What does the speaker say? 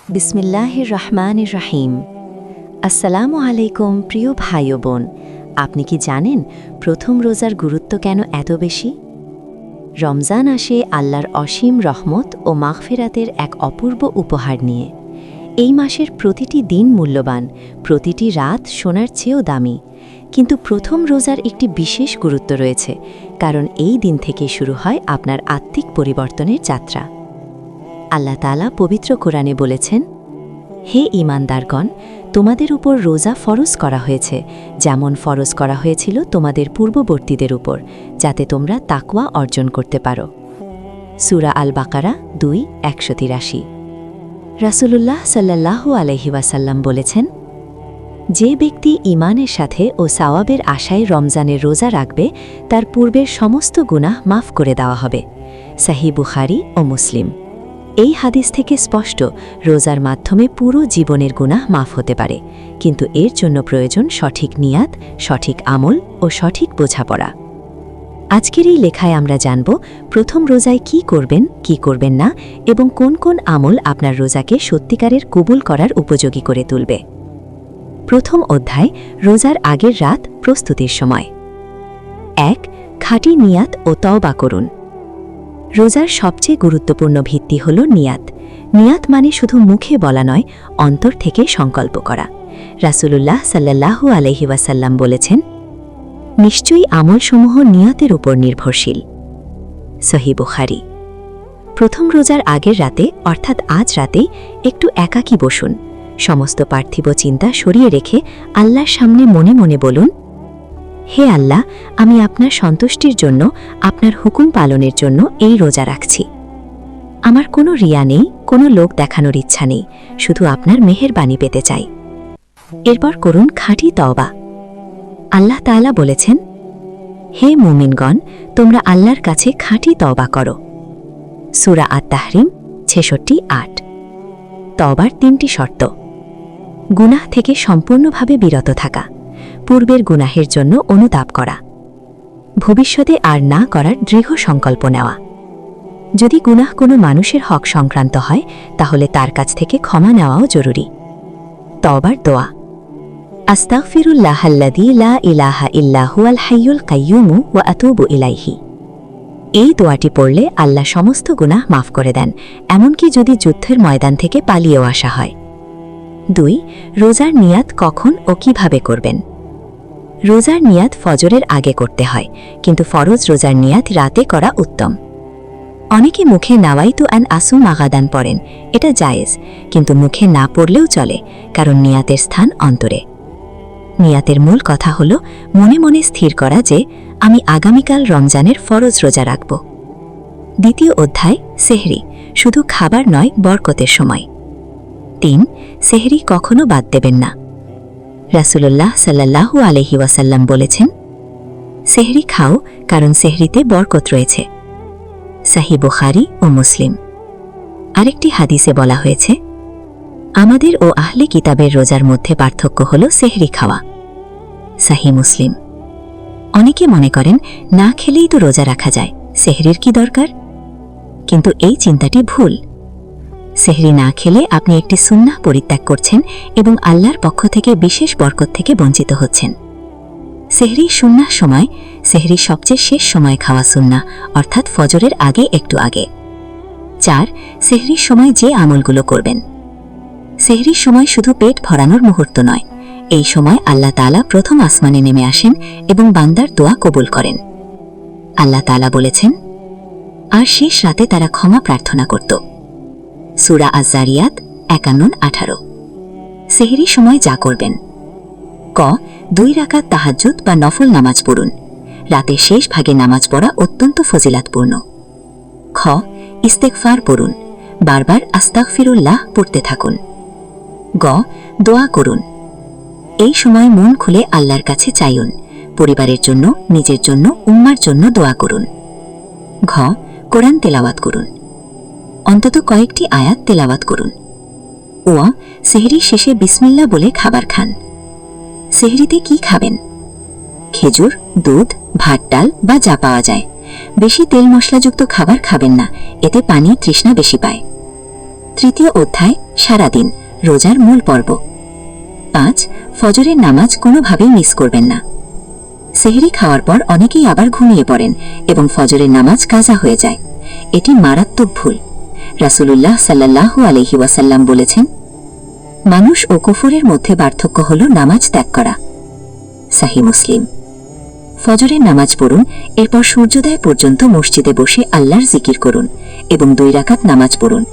বিসমিল্লাহির রহমানির রহিম। আসসালামু আলাইকুম প্রিয় ভাই ও বোন, আপনি কি জানেন প্রথম রোজার গুরুত্ব কেন এত বেশি? রমজান আসে আল্লাহর অসীম রহমত ও মাগফিরাতের এক অপূর্ব উপহার নিয়ে। এই মাসের প্রতিটি দিন মূল্যবান, প্রতিটি রাত সোনার চেয়েও দামি। কিন্তু প্রথম রোজার একটি বিশেষ গুরুত্ব রয়েছে, কারণ এই দিন থেকে শুরু হয় আপনার আত্মিক পরিবর্তনের যাত্রা। আল্লাহ তাআলা পবিত্র কোরআনে বলেছেন, হে ঈমানদারগণ, তোমাদের উপর রোজা ফরজ করা হয়েছে, যেমন ফরজ করা হয়েছিল তোমাদের পূর্ববর্তীদের উপর, যাতে তোমরা তাকওয়া অর্জন করতে পারো। সূরা আল বাকারা 2:183। রাসূলুল্লাহ সাল্লাল্লাহু আলাইহি ওয়াসাল্লাম বলেছেন, যে ব্যক্তি ঈমানের সাথে ও সাওয়াবের আশায় রমজানের রোজা রাখবে, তার পূর্বের সমস্ত গুনাহ মাফ করে দেওয়া হবে। সহিহ বুখারী ও মুসলিম। এই হাদিস থেকে স্পষ্ট, রোজার মাধ্যমে পুরো জীবনের গুনাহ মাফ হতে পারে, কিন্তু এর জন্য প্রয়োজন সঠিক নিয়াত, সঠিক আমল ও সঠিক বোঝাপড়া। আজকের এই লেখায় আমরা জানব প্রথম রোজায় কি করবেন, কি করবেন না, এবং কোন কোন আমল আপনার রোজাকে সত্যিকারের কবুল করার উপযোগী করে তুলবে। প্রথম অধ্যায়, রোজার আগের রাত প্রস্তুতির সময়। 1. খাঁটি নিয়াত ও তওবা করুন। রোজার সবচেয়ে গুরুত্বপূর্ণ ভিত্তি হল নিয়াত। নিয়াত মানে শুধু মুখে বলা নয়, অন্তর থেকে সংকল্প করা। রাসূলুল্লাহ সাল্লাল্লাহু আলাইহি ওয়াসাল্লাম বলেছেন, নিশ্চয়ই আমলসমূহ নিয়াতের উপর নির্ভরশীল। সহিহ বুখারী। প্রথম রোজার আগের রাতে, অর্থাৎ আজ রাতেই একটু একাকী বসুন। সমস্ত পার্থিব চিন্তা সরিয়ে রেখে আল্লাহর সামনে মনে মনে বলুন, হে আল্লাহ, আমি আপনার সন্তুষ্টির জন্য, আপনার হুকুম পালনের জন্য এই রোজা রাখছি। আমার কোনো রিয়া নেই, কোনো লোক দেখানোর ইচ্ছা নেই, শুধু আপনার মেহেরবানি পেতে চাই। এরপর করুন খাঁটি তওবা। আল্লাহ তাআলা বলেছেন, হে মুমিনগণ, তোমরা আল্লাহর কাছে খাঁটি তওবা করো। সূরা আত-তাহরিম 66:8। তওবার 3টি শর্ত। গুনাহ থেকে সম্পূর্ণভাবে বিরত থাকা, পূর্বের গুনাহের জন্য অনুতাপ করা, ভবিষ্যতে আর না করার দৃঢ় সংকল্প নেওয়া। যদি গুনাহ কোনো মানুষের হক সংক্রান্ত হয়, তাহলে তার কাছ থেকে ক্ষমা নেওয়াও জরুরি। তওবার দোয়া। আস্তাগফিরুল্লাহাল্লাযী লা ইলাহা ইল্লা হুয়াল হাইয়ুল কাইয়্যুম ওয়া আতুবু ইলাইহি। এই দোয়াটি পড়লে আল্লাহ সমস্ত গুনাহ মাফ করে দেন, এমনকি যদি যুদ্ধের ময়দান থেকে পালিয়েও আসা হয়। 2. রোজার নিয়াত কখন ও কিভাবে করবেন। রোজার নিয়াত ফজরের আগে করতে হয়, কিন্তু ফরজ রোজার নিয়াত রাতে করা উত্তম। অনেকে মুখে নাওয়াইতু আন আসুম গাদান পড়েন, এটা জায়েজ, কিন্তু মুখে না পড়লেও চলে, কারণ নিয়াতের স্থান অন্তরে। নিয়াতের মূল কথা হল মনে মনে স্থির করা যে আমি আগামীকাল রমজানের ফরজ রোজা রাখব। দ্বিতীয় অধ্যায়, সেহরি, শুধু খাবার নয়, বরকতের সময়। 3. সেহরি কখনো বাদ দেবেন না। রাসূলুল্লাহ সাল্লাল্লাহু আলাইহি ওয়াসাল্লাম বলেছেন, সেহরি খাও, কারণ সেহরিতে বরকত রয়েছে। সহিহ বুখারী ও মুসলিম। আরেকটি হাদিসে বলা হয়েছে, আমাদের ও আহলে কিতাবের রোজার মধ্যে পার্থক্য হল সেহরি খাওয়া। সহিহ মুসলিম। অনেকে মনে করেন না খেলেই তো রোজা রাখা যায়, সেহরির কি দরকার? কিন্তু এই চিন্তাটি ভুল। সেহরি না খেলে আপনি একটি সুন্নাহ পরিত্যাগ করছেন এবং আল্লাহর পক্ষ থেকে বিশেষ বরকত থেকে বঞ্চিত হচ্ছেন। সেহরি সুন্নাহ সময়, সেহরি সবচেয়ে শেষ সময় খাওয়া সুন্নাহ, অর্থাৎ ফজরের আগে একটু আগে। 4. সেহরির সময় যে আমলগুলো করবেন। সেহরির সময় শুধু পেট ভরানোর মুহূর্ত নয়, এই সময় আল্লাহ তাআলা প্রথম আসমানে নেমে আসেন এবং বান্দার দোয়া কবুল করেন। আল্লাহ তাআলা বলেছেন, আর শেষ রাতে তারা ক্ষমা প্রার্থনা করত। সূরা আয-যারিয়াত 51-18। সেহরির সময় যা করবেন। ক. 2 রাকাত তাহাজ্জুদ বা নফল নামাজ পড়ুন। রাতের শেষ ভাগে নামাজ পড়া অত্যন্ত ফজিলাতপূর্ণ। খ. ইস্তেগফার পড়ুন, বারবার আস্তাগফিরুল্লাহ পড়তে থাকুন। গ. দোয়া করুন। এই সময় মন খুলে আল্লাহর কাছে চাইুন, পরিবারের জন্য, নিজের জন্য, উম্মার জন্য দোয়া করুন। ঘ. কোরআন তেলাওয়াত করুন, অন্তত কয়েকটি আয়াত তেলাওয়াত করুন। ও. সেহরি শেষে বিসমিল্লাহ বলে খাবার খান। সেহরিতে কি খাবেন? খেজুর, দুধ, ভাত, ডাল বা যা পাওয়া যায়। বেশি তেল মশলাযুক্ত খাবার খাবেন না, এতে পানি তৃষ্ণা বেশি পায়। তৃতীয় অধ্যায় সারাদিন রোজার মূল পর্ব। 5 ফজরের নামাজ কোনোভাবেই মিস করবেন না। সেহরি খাওয়ার পর অনেকেই আবার ঘুমিয়ে পড়েন এবং ফজরের নামাজ কাজা হয়ে যায়। এটি মারাত্মক ভুল। রাসূলুল্লাহ সাল্লাল্লাহু আলাইহি ওয়াসাল্লাম বলেছেন, মানুষ ও কুফরের মধ্যে পার্থক্য হল নামাজ ত্যাগ করা। সহিহ মুসলিম। ফজরের নামাজ পড়ুন, এরপর সূর্যোদয় পর্যন্ত মসজিদে বসে আল্লাহর জিকির করুন এবং 2 রাকাত নামাজ পড়ুন।